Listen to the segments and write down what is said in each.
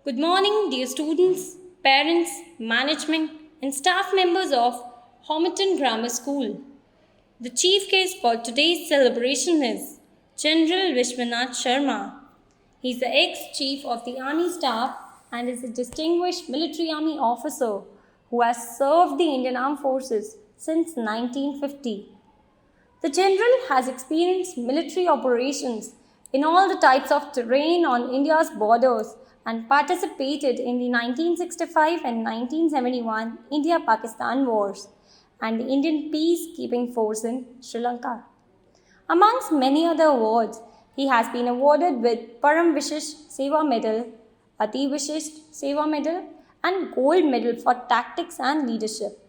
Good morning, dear students, parents, management, and staff members of Homerton Grammar School. The chief guest for today's celebration is General Vishwanath Sharma. He is the ex-chief of the Army staff and is a distinguished military army officer who has served the Indian Armed Forces since 1950. The general has experienced military operations in all the types of terrain on India's borders and participated in the 1965 and 1971 India Pakistan wars and the Indian peacekeeping force in Sri Lanka. Amongst many other awards, he has been awarded with Param Vishisht Seva Medal, Ati Vishisht Seva Medal, and Gold Medal for Tactics and Leadership.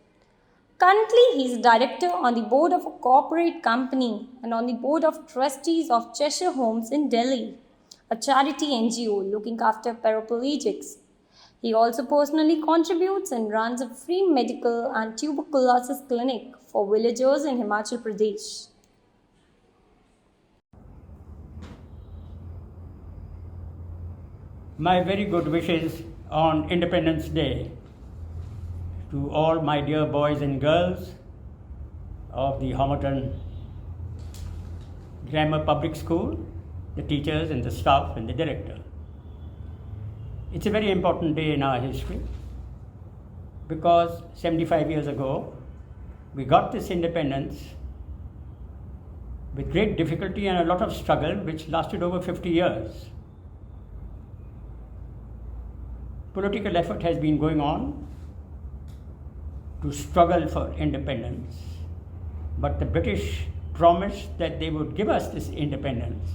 Currently, he is director on the board of a corporate company and on the board of trustees of Cheshire Homes in Delhi, a charity NGO looking after paraplegics. He also personally contributes and runs a free medical and tuberculosis clinic for villagers in Himachal Pradesh. My very good wishes on Independence Day to all my dear boys and girls of the Homerton Grammar Public School, the teachers and the staff and the director. It's a very important day in our history because 75 years ago we got this independence with great difficulty and a lot of struggle which lasted over 50 years. Political effort has been going on to struggle for independence, but the British promised that they would give us this independence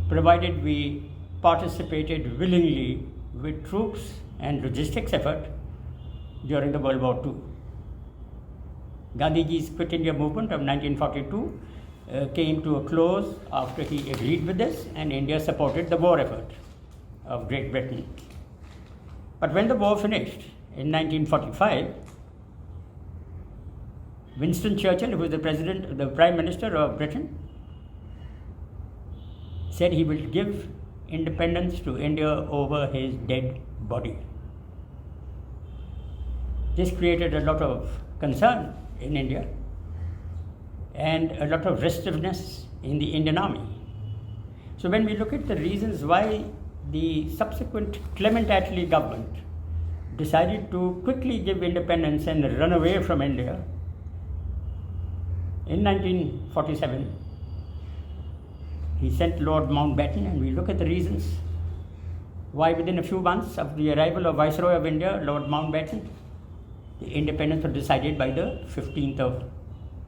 provided we participated willingly with troops and logistics effort during the World War II. Gandhiji's Quit India movement of 1942 came to a close after he agreed with this, and India supported the war effort of Great Britain. But when the war finished in 1945, Winston Churchill, who was the Prime Minister of Britain, said he will give independence to India over his dead body. This created a lot of concern in India and a lot of restiveness in the Indian Army. So when we look at the reasons why the subsequent Clement Attlee government decided to quickly give independence and run away from India, in 1947, he sent Lord Mountbatten, and we look at the reasons why within a few months of the arrival of Viceroy of India, Lord Mountbatten, the independence was decided by the 15th of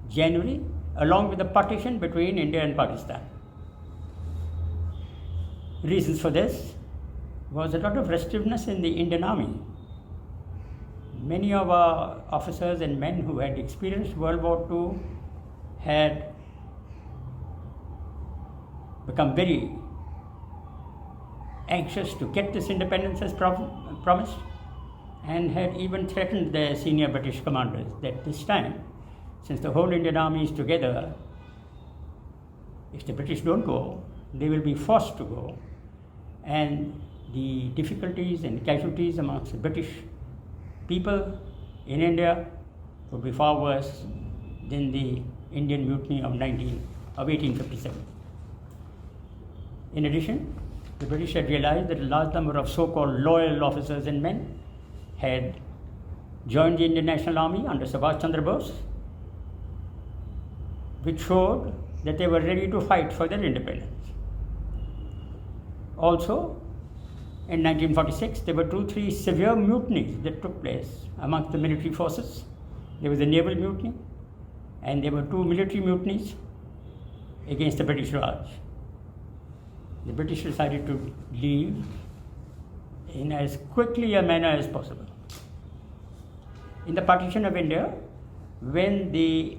January, along with the partition between India and Pakistan. Reasons for this was a lot of restiveness in the Indian Army. Many of our officers and men who had experienced World War II had become very anxious to get this independence as promised, and had even threatened their senior British commanders that this time, since the whole Indian Army is together, if the British don't go, they will be forced to go, and the difficulties and casualties amongst the British people in India would be far worse than the Indian Mutiny of 1857. In addition, the British had realized that a large number of so-called loyal officers and men had joined the Indian National Army under Subhash Chandra Bose, which showed that they were ready to fight for their independence. Also, in 1946, there were 2-3 severe mutinies that took place amongst the military forces. There was a naval mutiny, and there were 2 military mutinies against the British Raj. The British decided to leave in as quickly a manner as possible. In the partition of India, when the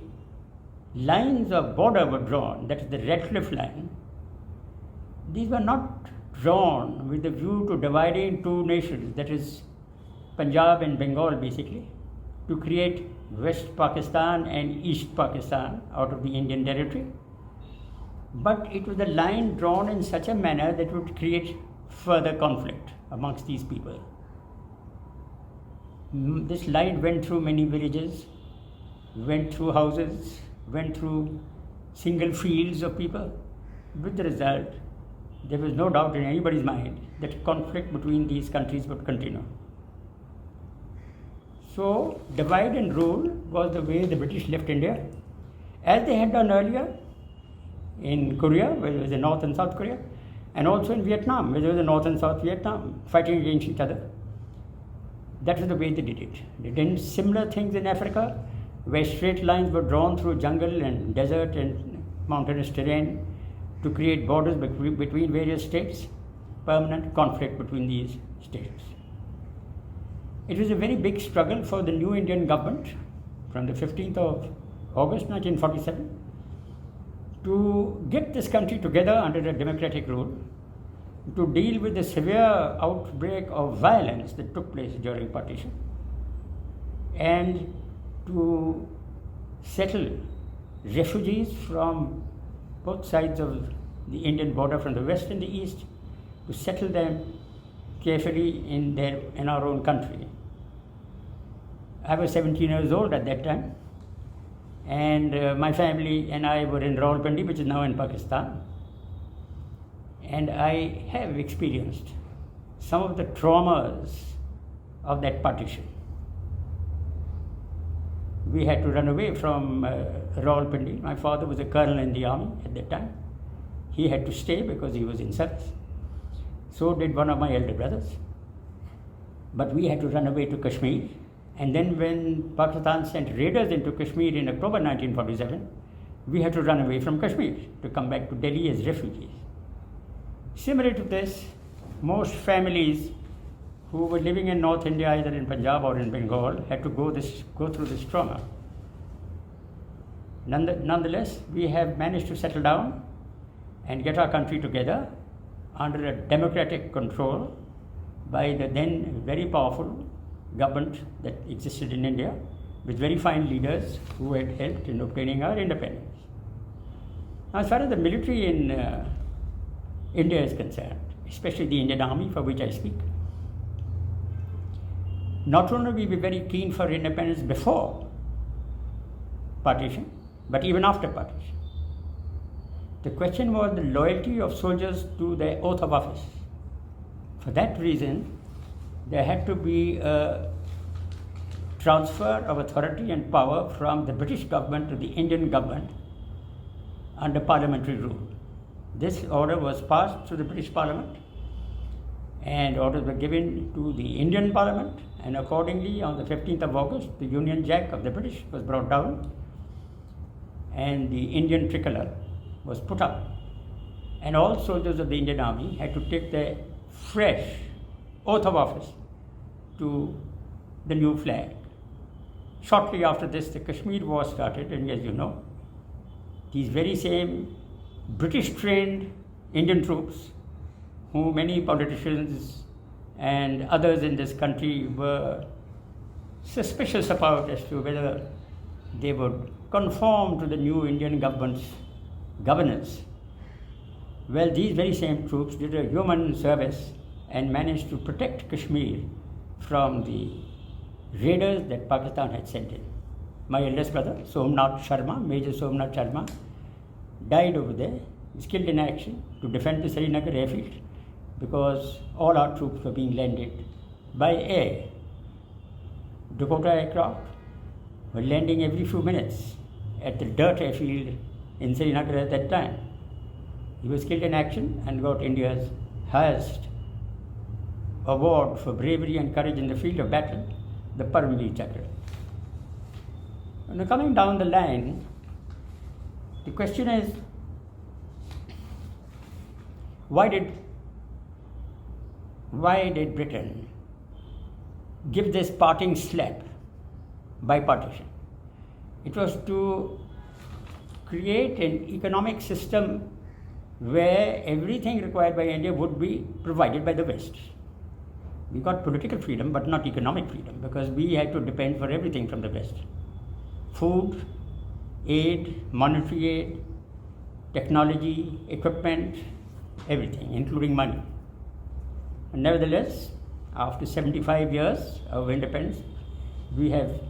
lines of border were drawn, that is the Radcliffe line, these were not drawn with the view to dividing 2 nations, that is Punjab and Bengal basically, to create West Pakistan and East Pakistan out of the Indian territory. But it was a line drawn in such a manner that would create further conflict amongst these people. This light went through many villages, went through houses, went through single fields of people, with the result, there was no doubt in anybody's mind that conflict between these countries would continue. So, divide and rule was the way the British left India, as they had done earlier in Korea, where there was a North and South Korea, and also in Vietnam, where there was a North and South Vietnam fighting against each other. That was the way they did it. They did similar things in Africa, where straight lines were drawn through jungle and desert and mountainous terrain to create borders between various states, permanent conflict between these states. It was a very big struggle for the new Indian government from the 15th of August 1947 to get this country together under a democratic rule, to deal with the severe outbreak of violence that took place during partition, and to settle refugees from both sides of the Indian border, from the west and the east, to settle them carefully in our own country. I was 17 years old at that time, and my family and I were in Rawalpindi, which is now in Pakistan. And I have experienced some of the traumas of that partition. We had to run away from Rawalpindi. My father was a colonel in the army at that time. He had to stay because he was in service. So did one of my elder brothers. But we had to run away to Kashmir. And then when Pakistan sent raiders into Kashmir in October 1947, we had to run away from Kashmir to come back to Delhi as refugees. Similar to this, most families who were living in North India, either in Punjab or in Bengal, had to go through this trauma. Nonetheless, we have managed to settle down and get our country together under a democratic control by the then very powerful government that existed in India, with very fine leaders who had helped in obtaining our independence. Now, as far as the military in India is concerned, especially the Indian Army, for which I speak, not only we were very keen for independence before partition, but even after partition. The question was the loyalty of soldiers to their oath of office. For that reason, there had to be a transfer of authority and power from the British government to the Indian government under parliamentary rule. This order was passed through the British Parliament, and orders were given to the Indian Parliament, and accordingly on the 15th of August, the Union Jack of the British was brought down and the Indian tricolour was put up, and all soldiers of the Indian Army had to take their fresh oath of office to the new flag. Shortly after this, the Kashmir War started, and as you know, these very same British-trained Indian troops, who many politicians and others in this country were suspicious about as to whether they would conform to the new Indian government's governance. Well, these very same troops did a human service and managed to protect Kashmir from the raiders that Pakistan had sent in. My eldest brother, Somnath Sharma, Major Somnath Sharma, died over there, killed in action to defend the Srinagar airfield, because all our troops were being landed by air. Dakota aircraft were landing every few minutes at the dirt airfield in Srinagar at that time. He was killed in action and got India's highest award for bravery and courage in the field of battle, the Paramveer Chakra. Now, coming down the line, the question is, why did Britain give this parting slap by partition? It was to create an economic system where everything required by India would be provided by the West. We got political freedom, but not economic freedom, because we had to depend for everything from the West. Food, aid, monetary aid, technology, equipment, everything, including money. And nevertheless, after 75 years of independence, we have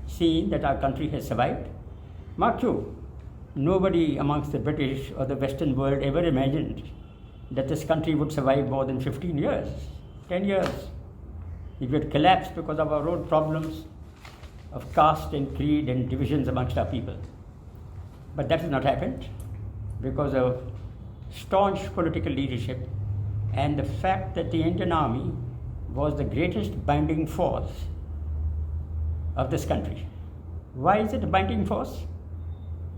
seen that our country has survived. Mark you, nobody amongst the British or the Western world ever imagined that this country would survive more than 15 years, 10 years. It would collapse because of our own problems of caste and creed and divisions amongst our people. But that has not happened because of staunch political leadership and the fact that the Indian Army was the greatest binding force of this country. Why is it a binding force?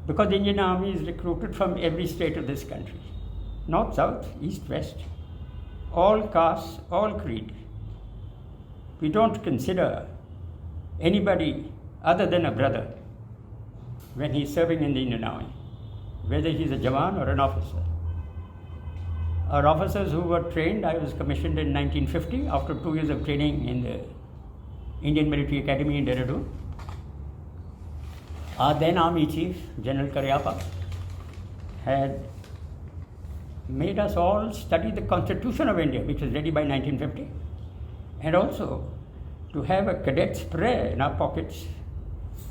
Because the Indian Army is recruited from every state of this country. North, south, east, west, all castes, all creed. We don't consider anybody other than a brother when he's serving in the Indian Army, whether he's a Jawan or an officer. Our officers who were trained, I was commissioned in 1950 after 2 years of training in the Indian Military Academy in Dehradun. Our then Army Chief, General Karyappa, had made us all study the Constitution of India, which was ready by 1950, and also to have a cadet's prayer in our pockets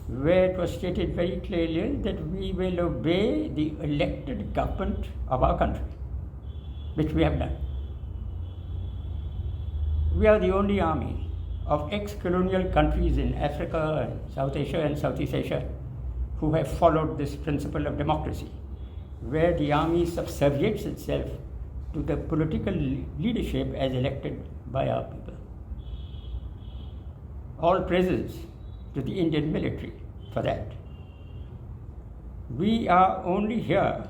where it was stated very clearly that we will obey the elected government of our country, which we have done. We are the only army of ex-colonial countries in Africa, and South Asia and Southeast Asia who have followed this principle of democracy, where the army subserviates itself to the political leadership as elected by our people. All praises to the Indian military for that. We are only here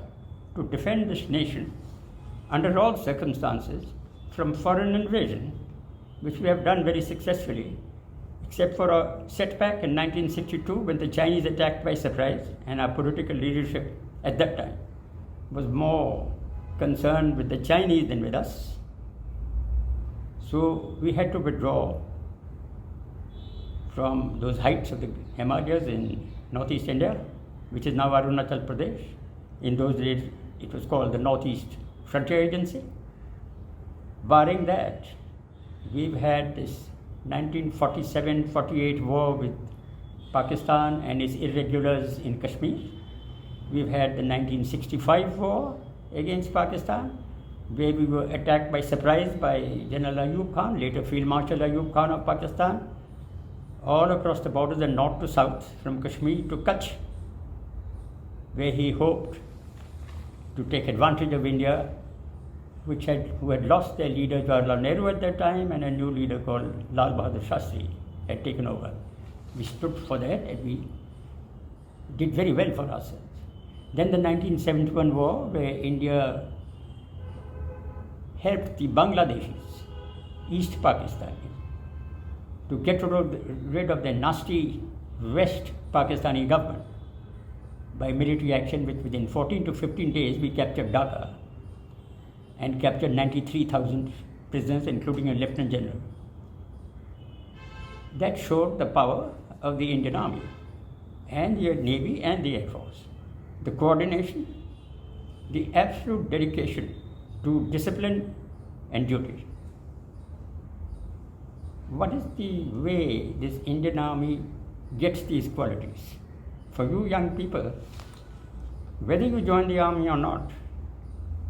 to defend this nation under all circumstances from foreign invasion, which we have done very successfully, except for a setback in 1962 when the Chinese attacked by surprise, and our political leadership at that time was more concerned with the Chinese than with us. So we had to withdraw from those heights of the Himalayas in northeast India, which is now Arunachal Pradesh. In those days, it was called the Northeast Frontier Agency. Barring that, we've had this 1947-48 war with Pakistan and its irregulars in Kashmir. We've had the 1965 war against Pakistan, where we were attacked by surprise by General Ayub Khan, later Field Marshal Ayub Khan of Pakistan, all across the borders and north to south, from Kashmir to Kutch, where he hoped to take advantage of India, who had lost their leader Jawaharlal Nehru at that time, and a new leader called Lal Bahadur Shastri had taken over. We stood for that and we did very well for ourselves. Then the 1971 war, where India helped the Bangladeshis, East Pakistanis, to get rid of their nasty West Pakistani government by military action, which within 14 to 15 days we captured Dhaka and captured 93,000 prisoners, including a lieutenant general. That showed the power of the Indian Army and the Navy and the Air Force. The coordination, the absolute dedication to discipline and duty. What is the way this Indian Army gets these qualities? For you young people, whether you join the army or not,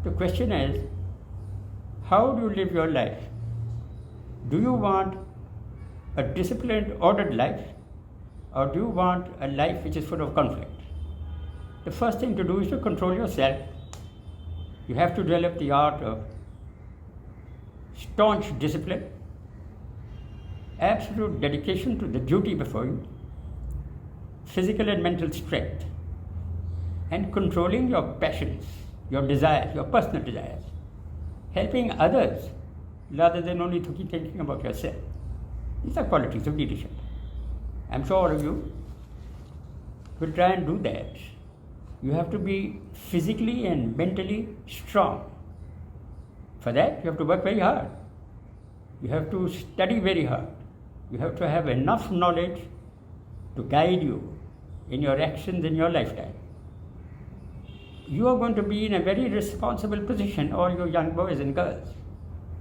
the question is, how do you live your life? Do you want a disciplined, ordered life, or do you want a life which is full of conflict? The first thing to do is to control yourself. You have to develop the art of staunch discipline, absolute dedication to the duty before you, physical and mental strength, and controlling your passions, your desires, your personal desires, helping others rather than only keep thinking about yourself. These are qualities of leadership. I'm sure all of you will try and do that. You have to be physically and mentally strong. For that, you have to work very hard. You have to study very hard. You have to have enough knowledge to guide you in your actions in your lifetime. You are going to be in a very responsible position, all you young boys and girls.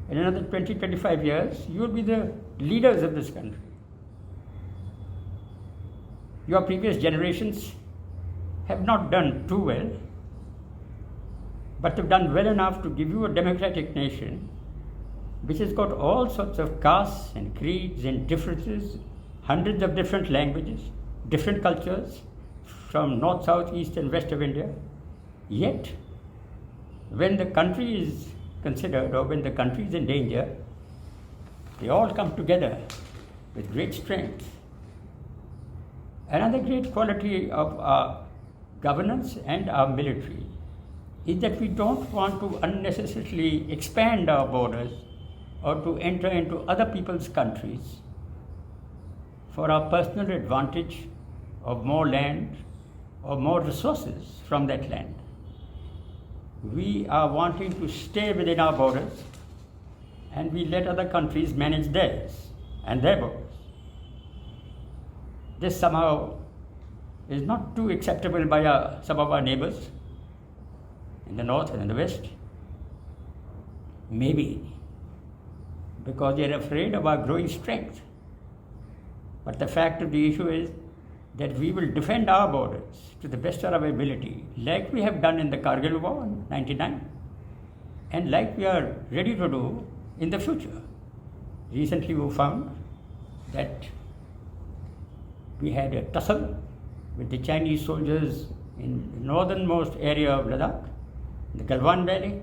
In another 20-25 years, you will be the leaders of this country. Your previous generations have not done too well, but they've done well enough to give you a democratic nation which has got all sorts of castes and creeds and differences, hundreds of different languages, different cultures from north, south, east, and west of India. Yet, when the country is considered or when the country is in danger, they all come together with great strength. Another great quality of our governance and our military is that we don't want to unnecessarily expand our borders or to enter into other people's countries for our personal advantage of more land or more resources from that land. We are wanting to stay within our borders and we let other countries manage theirs and their borders. This somehow is not too acceptable by some of our neighbors in the north and in the west. Maybe because they are afraid of our growing strength. But the fact of the issue is that we will defend our borders to the best of our ability, like we have done in the Kargil War in 1999, and like we are ready to do in the future. Recently we found that we had a tussle with the Chinese soldiers in the northernmost area of Ladakh, the Galwan Valley,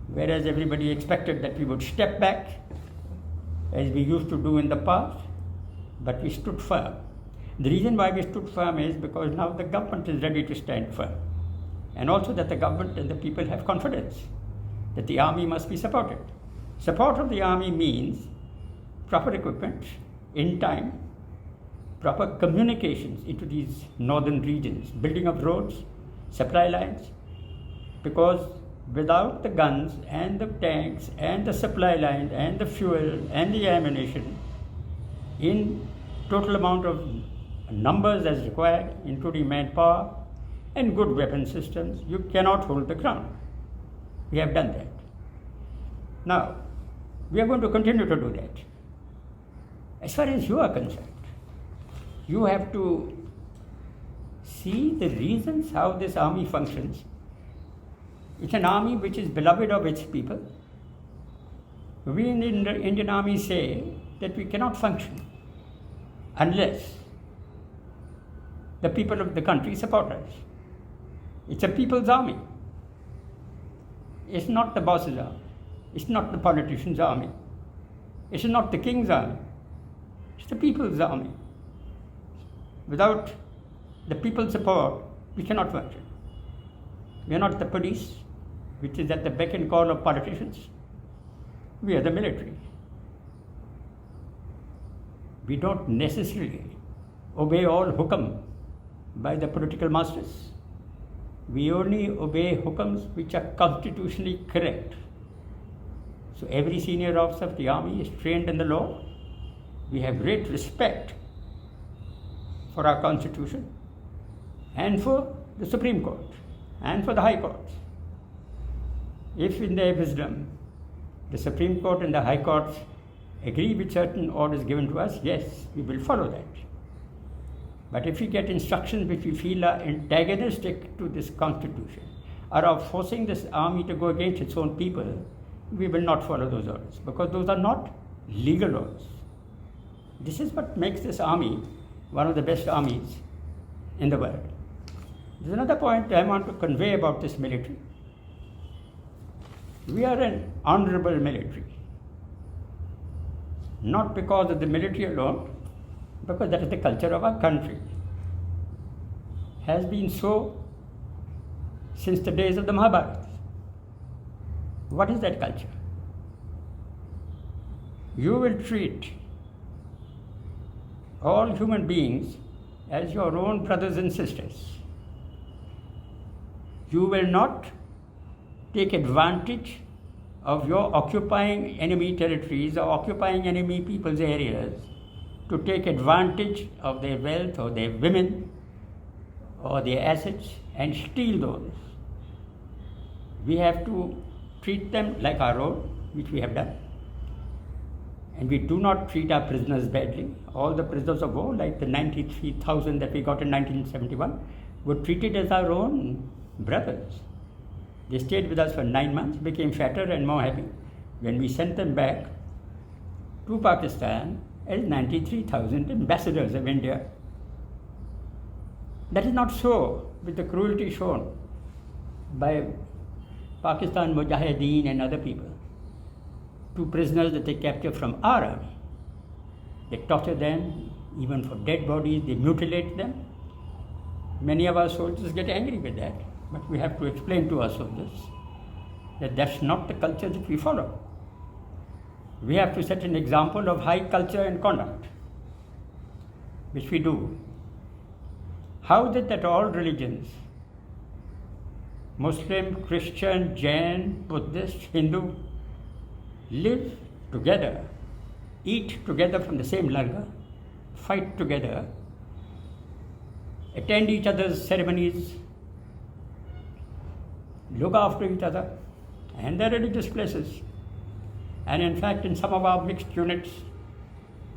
whereas everybody expected that we would step back as we used to do in the past, but we stood firm. The reason why we stood firm is because now the government is ready to stand firm, and also that the government and the people have confidence that the army must be supported. Support of the army means proper equipment in time, proper communications into these northern regions, building of roads, supply lines, because without the guns and the tanks and the supply lines and the fuel and the ammunition in total amount of numbers as required, including manpower and good weapon systems, you cannot hold the ground. We have done that. Now, we are going to continue to do that. As far as you are concerned, you have to see the reasons how this army functions. It's an army which is beloved of its people. We in the Indian Army say that we cannot function unless the people of the country support us. It's a people's army. It's not the boss's army. It's not the politician's army. It's not the king's army. It's the people's army. Without the people's support, we cannot function. We are not the police, which is at the beck and call of politicians. We are the military. We don't necessarily obey all hukam by the political masters. We only obey hukams which are constitutionally correct. So every senior officer of the army is trained in the law. We have great respect for our constitution and for the Supreme Court and for the High Courts. If in their wisdom the Supreme Court and the High Courts agree with certain orders given to us, yes, we will follow that. But if we get instructions which we feel are antagonistic to this constitution or are forcing this army to go against its own people, we will not follow those orders because those are not legal orders. This is what makes this army one of the best armies in the world. There's another point I want to convey about this military. We are an honorable military. Not because of the military alone, because that is the culture of our country. Has been so since the days of the Mahabharata. What is that culture? You will treat all human beings as your own brothers and sisters. You will not take advantage of your occupying enemy territories or occupying enemy people's areas to take advantage of their wealth or their women or their assets and steal those. We have to treat them like our own, which we have done. And we do not treat our prisoners badly. All the prisoners of war, like the 93,000 that we got in 1971, were treated as our own brothers. They stayed with us for 9 months, became fatter and more happy. When we sent them back to Pakistan as 93,000 ambassadors of India. That is not so with the cruelty shown by Pakistan Mujahideen and other people to prisoners that they capture from our army. They torture them, even for dead bodies, they mutilate them. Many of our soldiers get angry with that, but we have to explain to our soldiers that that's not the culture that we follow. We have to set an example of high culture and conduct, which we do. How is it that all religions, Muslim, Christian, Jain, Buddhist, Hindu, live together, eat together from the same langar, fight together, attend each other's ceremonies, look after each other and their religious places? And in fact, in some of our mixed units,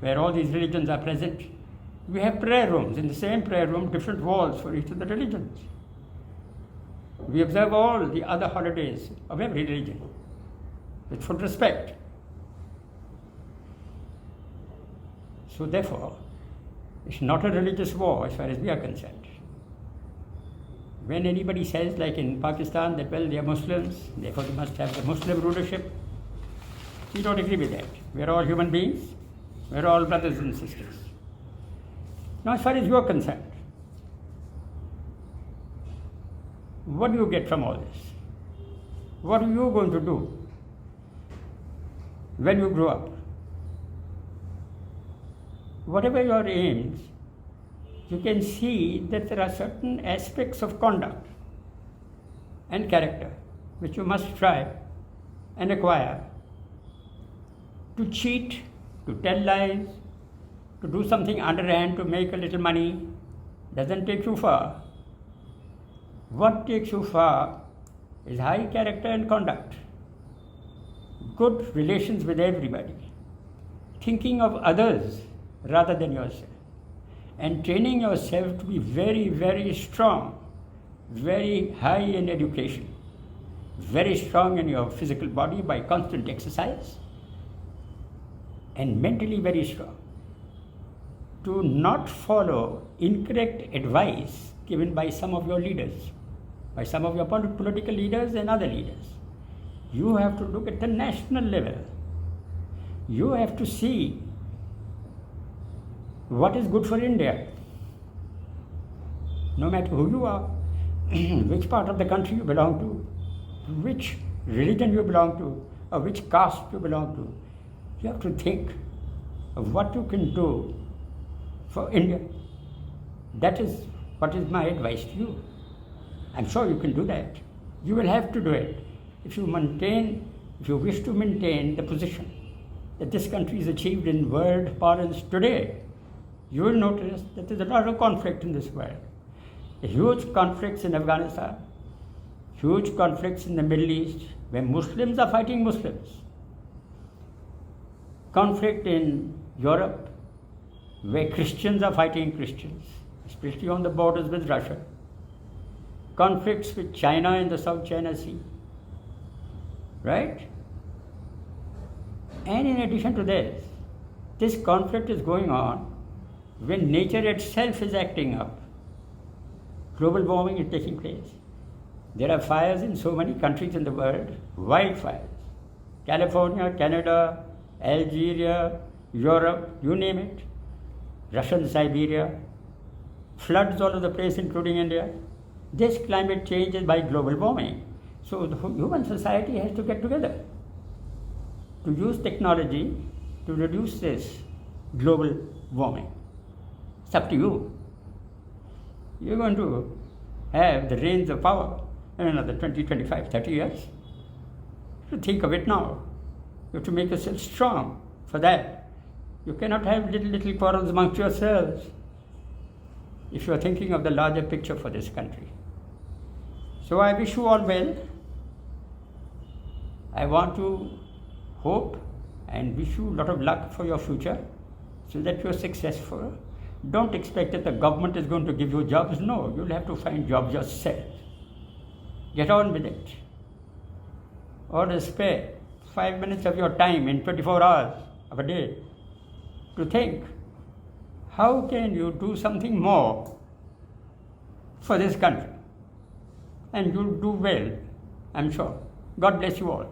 where all these religions are present, we have prayer rooms. In the same prayer room, different walls for each of the religions. We observe all the other holidays of every religion with full respect. So therefore, it's not a religious war as far as we are concerned. When anybody says, like in Pakistan, that, well, they are Muslims, therefore they must have the Muslim rulership, we don't agree with that. We are all human beings. We are all brothers and sisters. Now, as far as you are concerned, what do you get from all this? What are you going to do when you grow up? Whatever your aims, you can see that there are certain aspects of conduct and character which you must try and acquire. To cheat, to tell lies, to do something underhand to make a little money doesn't take you far. What takes you far is high character and conduct, good relations with everybody, thinking of others rather than yourself, and training yourself to be very, very strong, very high in education, very strong in your physical body by constant exercise, and mentally very strong. To not follow incorrect advice given by some of your leaders, by some of your political leaders and other leaders. You have to look at the national level. You have to see what is good for India. No matter who you are, which part of the country you belong to, which religion you belong to, or which caste you belong to, you have to think of what you can do for India. That is what is my advice to you. I'm sure you can do that. You will have to do it if you wish to maintain the position that this country has achieved in world parlance today. You will notice that there's a lot of conflict in this world. Huge conflicts in Afghanistan, huge conflicts in the Middle East, where Muslims are fighting Muslims. Conflict in Europe, where Christians are fighting Christians, especially on the borders with Russia. Conflicts with China in the South China Sea, right? And in addition to this conflict is going on when nature itself is acting up. Global warming is taking place. There are fires in so many countries in the world, wildfires. California, Canada, Algeria, Europe, you name it. Russian Siberia, floods all over the place, including India. This climate change is by global warming. So the human society has to get together to use technology to reduce this global warming. It's up to you. You're going to have the reins of power in another 20, 25, 30 years. You think of it now. You have to make yourself strong for that. You cannot have little quarrels amongst yourselves if you are thinking of the larger picture for this country. So I wish you all well. I want to hope and wish you a lot of luck for your future so that you're successful. Don't expect that the government is going to give you jobs. No, you'll have to find jobs yourself. Get on with it. Or spare 5 minutes of your time in 24 hours of a day to think, how can you do something more for this country? And you'll do well, I'm sure. God bless you all.